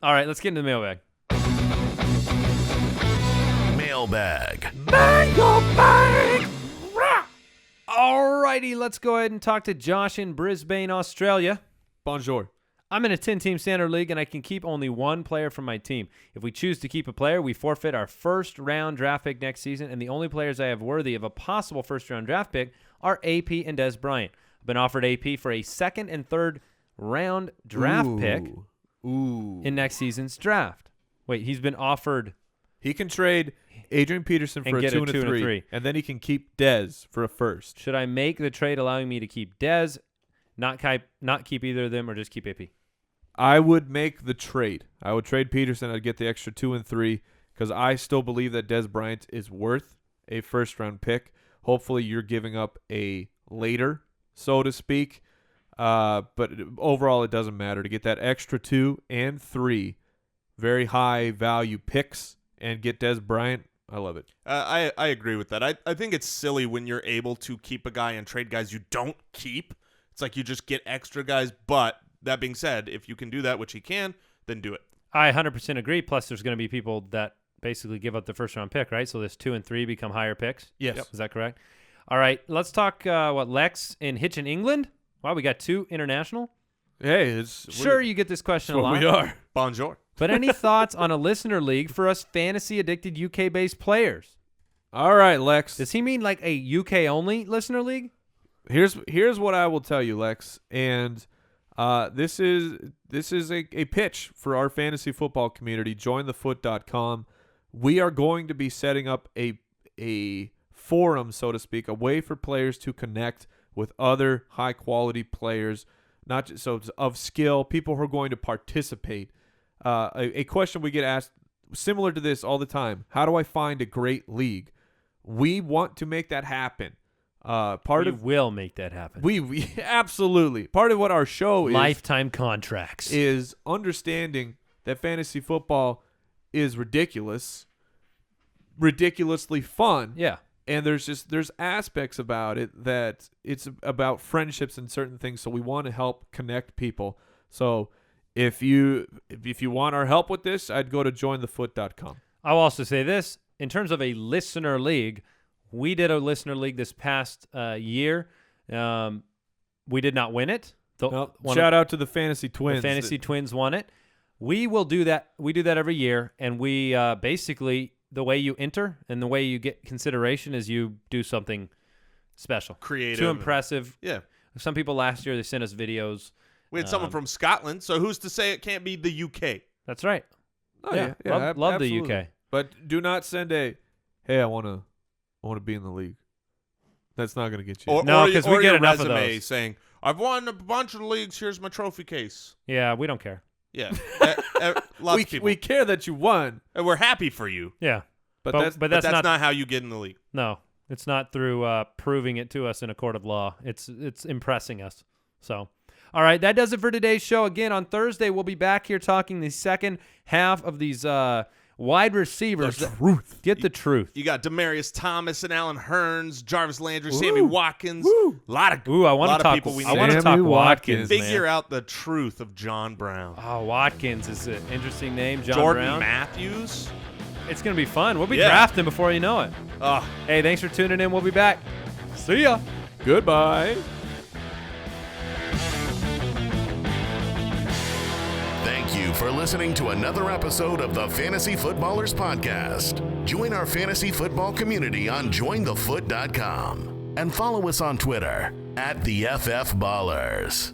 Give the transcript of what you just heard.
All right, let's get into the mailbag. Mailbag. Mailbag! All righty, let's go ahead and talk to Josh in Brisbane, Australia. Bonjour. I'm in a 10-team standard league, and I can keep only one player from my team. If we choose to keep a player, we forfeit our first-round draft pick next season, and the only players I have worthy of a possible first-round draft pick are AP and Dez Bryant. I've been offered AP for a second- and third-round draft pick in next season's draft. Wait, he's been offered... He can trade Adrian Peterson for a 2 and a 3, and then he can keep Dez for a first. Should I make the trade allowing me to keep Dez, not keep either of them, or just keep AP? I would make the trade. I would trade Peterson. I'd get the extra 2 and 3 because I still believe that Dez Bryant is worth a first-round pick. Hopefully you're giving up a later, so to speak. But overall, it doesn't matter. To get that extra 2 and 3 very high-value picks and get Dez Bryant, I love it. I agree with that. I think it's silly when you're able to keep a guy and trade guys you don't keep. It's like you just get extra guys. But that being said, if you can do that, which he can, then do it. I 100% agree. Plus, there's going to be people that basically give up the first-round pick, right? So this 2 and 3 become higher picks? Yes. Yep. Is that correct? All right, let's talk Lex in Hitchin, England. Wow, we got 2 international. Hey, sure you get this question a lot. We are. Bonjour. But any thoughts on a listener league for us fantasy-addicted UK-based players? All right, Lex. Does he mean like a UK-only listener league? Here's what I will tell you, Lex, and this is a pitch for our fantasy football community. JoinTheFoot.com. We are going to be setting up a forum, so to speak, a way for players to connect with other high-quality players, not just so of skill, people who are going to participate. A question we get asked similar to this all the time: how do I find a great league? We want to make that happen. We will make that happen. We absolutely. Part of what our show is lifetime contracts is understanding that fantasy football is ridiculously fun. Yeah. And there's aspects about it that it's about friendships and certain things, so we want to help connect people. So if you want our help with this, I'd go to jointhefoot.com. I'll also say this, in terms of a listener league, we did a listener league this past year. We did not win it. Shout out to the Fantasy Twins. The Fantasy Twins won it. We will do that. We do that every year, and we basically, the way you enter and the way you get consideration is you do something special. Creative. Too impressive. Yeah. Some people last year, they sent us videos. We had someone from Scotland, so who's to say it can't be the UK? That's right. Oh, yeah. Love the UK. But do not send hey, I want to be in the league. That's not going to get you. No, because we get enough of those. Saying, I've won a bunch of leagues, here's my trophy case. Yeah, we don't care. Yeah. Lots of people. We care that you won. And we're happy for you. Yeah. But that's not how you get in the league. No, it's not through proving it to us in a court of law. It's impressing us. So, all right, that does it for today's show. Again, on Thursday, we'll be back here talking the second half of these wide receivers. The truth. Get the truth. You got Demaryius Thomas and Allen Hurns, Jarvis Landry, Sammy Watkins. A lot of I want to talk. people we I want to know. talk Watkins. Figure man. out the truth of John Brown. Oh, Watkins is an interesting name. Jordan Brown. Matthews. It's going to be fun. We'll be drafting before you know it. Hey, thanks for tuning in. We'll be back. See ya. Goodbye. Thank you for listening to another episode of the Fantasy Footballers Podcast. Join our fantasy football community on jointhefoot.com and follow us on Twitter @TheFFBallers.